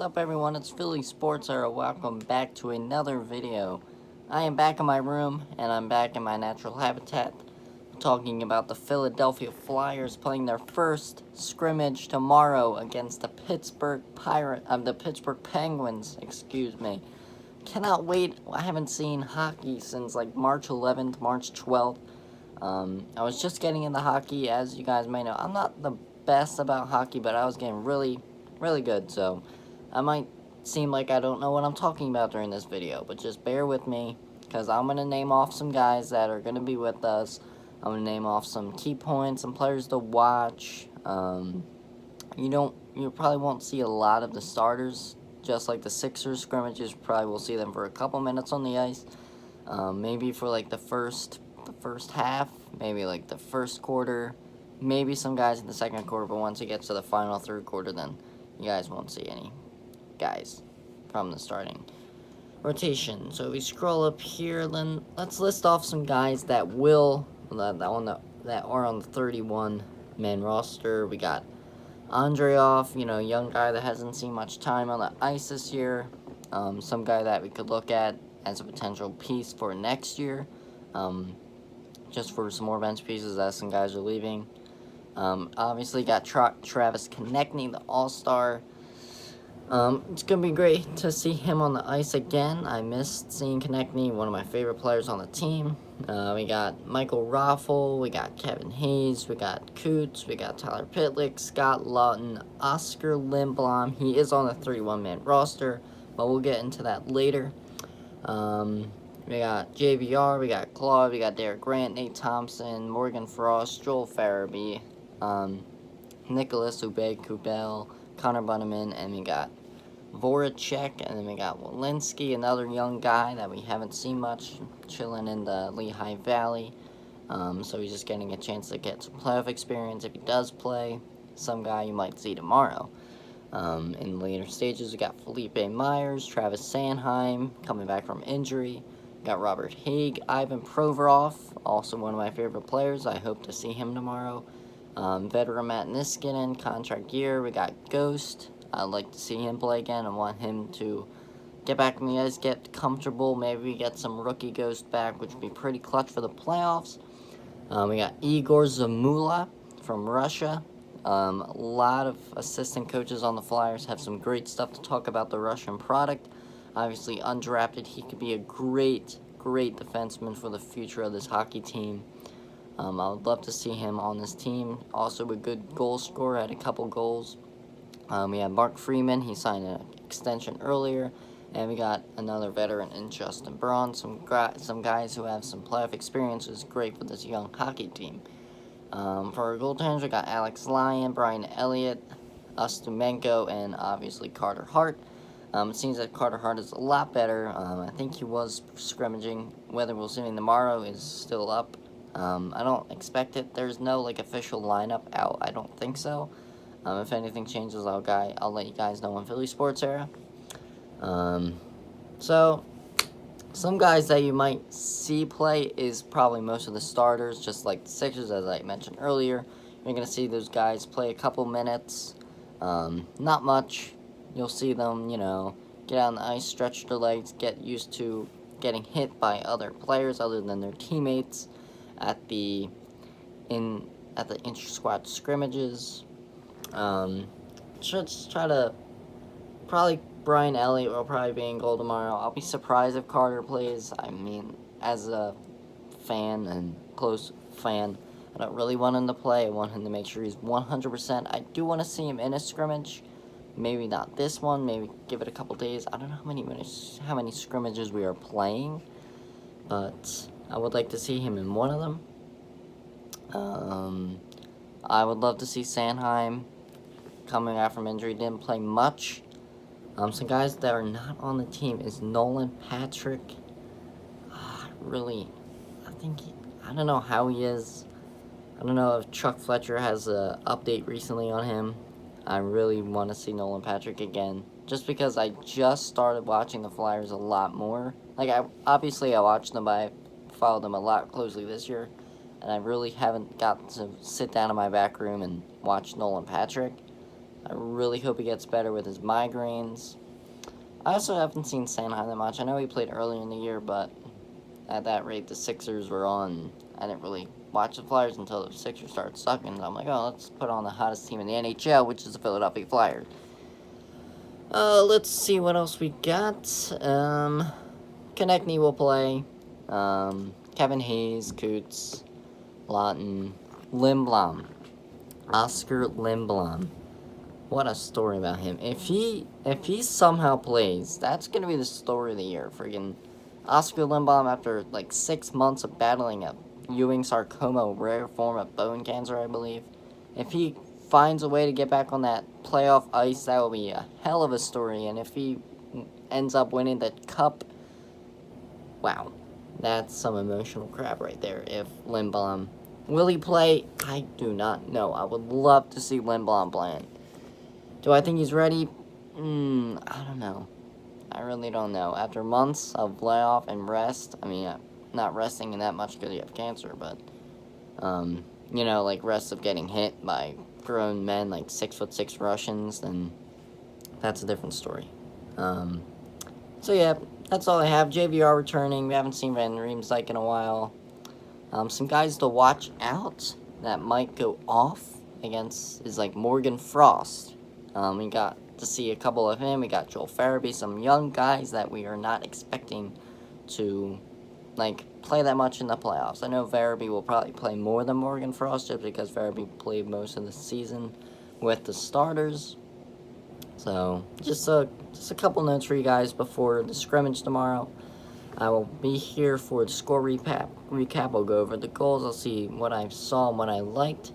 is up, everyone? It's Philly Sports Era. Welcome back to another video. I am back in my room, and I'm back in my natural habitat, talking about the Philadelphia Flyers playing their first scrimmage tomorrow against the Pittsburgh Penguins. Excuse me. Cannot wait. I haven't seen hockey since like March 11th, March 12th. I was just getting into hockey, as you guys may know. I'm not the best about hockey, but I was getting really good, so I might seem like I don't know what I'm talking about during this video, but just bear with me, because I'm going to name off some guys that are going to be with us. I'm going to name off some key points, some players to watch. You probably won't see a lot of the starters, just like the Sixers scrimmages. Probably will see them for a couple minutes on the ice, maybe for like the first half, maybe like the first quarter, maybe some guys in the second quarter, but once it gets to the final third quarter, then you guys won't see any guys from the starting rotation. So we scroll up here, then let's list off some guys that are on the 31-man roster. We got Andreoff, young guy that hasn't seen much time on the ice this year. Some guy that we could look at as a potential piece for next year. Just for some more bench pieces as some guys are leaving. Obviously got Travis Konecny, the All-Star. It's going to be great to see him on the ice again. I missed seeing Konecny, one of my favorite players on the team. We got Michael Raffl, we got Kevin Hayes, we got Coots, we got Tyler Pitlick, Scott Laughton, Oscar Lindblom. He is on the 31-man roster, but we'll get into that later. We got JVR, we got Claude, we got Derek Grant, Nate Thompson, Morgan Frost, Joel Farabee, Nicholas Kubel, Connor Bunnaman, and we got Voracek, and then we got Walensky, another young guy that we haven't seen much, chilling in the Lehigh Valley. So he's just getting a chance to get some playoff experience if he does play. Some guy you might see tomorrow. In the later stages, we got Felipe Myers, Travis Sanheim coming back from injury. We got Robert Haig, Ivan Provorov, also one of my favorite players. I hope to see him tomorrow. Veteran Matt Niskanen, contract year. We got Ghost. I'd like to see him play again. I want him to get back in the ice, get comfortable. Maybe we get some rookie Ghost back, which would be pretty clutch for the playoffs. We got Igor Zamula from Russia. A lot of assistant coaches on the Flyers have some great stuff to talk about the Russian product. Obviously undrafted, he could be a great defenseman for the future of this hockey team. I would love to see him on this team. Also a good goal scorer, had a couple goals. We have Mark Freeman, he signed an extension earlier. And we got another veteran in Justin Braun, some guys who have some playoff experience, which is great for this young hockey team. For our goaltenders, we got Alex Lyon, Brian Elliott, Ostumenko, and obviously Carter Hart. It seems that Carter Hart is a lot better. I think he was scrimmaging. Whether we'll see him tomorrow is still up. I don't expect it. There's no official lineup out. I don't think so. If anything changes, I'll let you guys know on Philly Sports Era. So some guys that you might see play is probably most of the starters, just like the Sixers, as I mentioned earlier. You're going to see those guys play a couple minutes, not much. You'll see them, get on the ice, stretch their legs, get used to getting hit by other players other than their teammates at the inter-squad scrimmages. Just try to probably. Brian Elliott will probably be in goal tomorrow. I'll be surprised if Carter plays. I mean, as a fan and close fan, I don't really want him to play. I want him to make sure he's 100%. I do want to see him in a scrimmage. Maybe not this one. Maybe give it a couple days. I don't know how many scrimmages we are playing, but I would like to see him in one of them. I would love to see Sanheim coming back from injury. Didn't play much. Some guys that are not on the team is Nolan Patrick. I don't know how he is. I don't know if Chuck Fletcher has an update recently on him. I really want to see Nolan Patrick again, just because I just started watching the Flyers a lot more. I watched them, but I followed them a lot closely this year, and I really haven't got to sit down in my back room and watch Nolan Patrick. I really hope he gets better with his migraines. I also haven't seen Sanheim that much. I know he played earlier in the year, but at that rate, the Sixers were on. I didn't really watch the Flyers until the Sixers started sucking. So I'm like, oh, let's put on the hottest team in the NHL, which is the Philadelphia Flyers. Let's see what else we got. Konechny will play. Kevin Hayes, Coots, Lawton, Lindblom, Oscar Lindblom. What a story about him. If he somehow plays, that's gonna be the story of the year. Friggin' Oscar Lindblom, after like 6 months of battling a Ewing sarcoma, a rare form of bone cancer, I believe. If he finds a way to get back on that playoff ice, that will be a hell of a story. And if he ends up winning the cup, wow, that's some emotional crap right there. If Lindblom, will he play? I do not know. I would love to see Lindblom playing. Do I think he's ready? I don't know. I really don't know. After months of layoff and rest, I mean, not resting in that much because you have cancer, but, you know, like rest of getting hit by grown men, like 6'6" Russians, then that's a different story. So yeah, that's all I have. JVR returning. We haven't seen Van Riemsdyk in a while. Some guys to watch out that might go off against is like Morgan Frost. We got to see a couple of him. We got Joel Farabee, some young guys that we are not expecting to like play that much in the playoffs. I know Farabee will probably play more than Morgan Frost just because Farabee played most of the season with the starters. So just a couple notes for you guys before the scrimmage tomorrow. I will be here for the score recap. I'll go over the goals. I'll see what I saw and what I liked.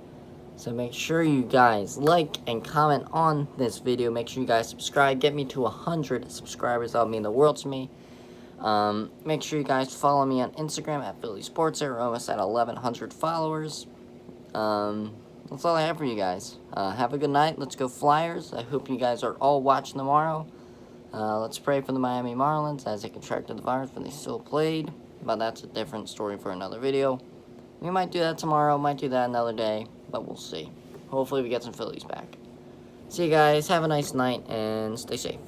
So make sure you guys like and comment on this video. Make sure you guys subscribe. Get me to 100 subscribers. That would mean the world to me. Make sure you guys follow me on Instagram at Philly Sports. We're almost at 1,100 followers. That's all I have for you guys. Have a good night. Let's go Flyers. I hope you guys are all watching tomorrow. Let's pray for the Miami Marlins as they contracted the virus, but they still played. But that's a different story for another video. We might do that tomorrow, might do that another day, but we'll see. Hopefully we get some Phillies back. See you guys, have a nice night, and stay safe.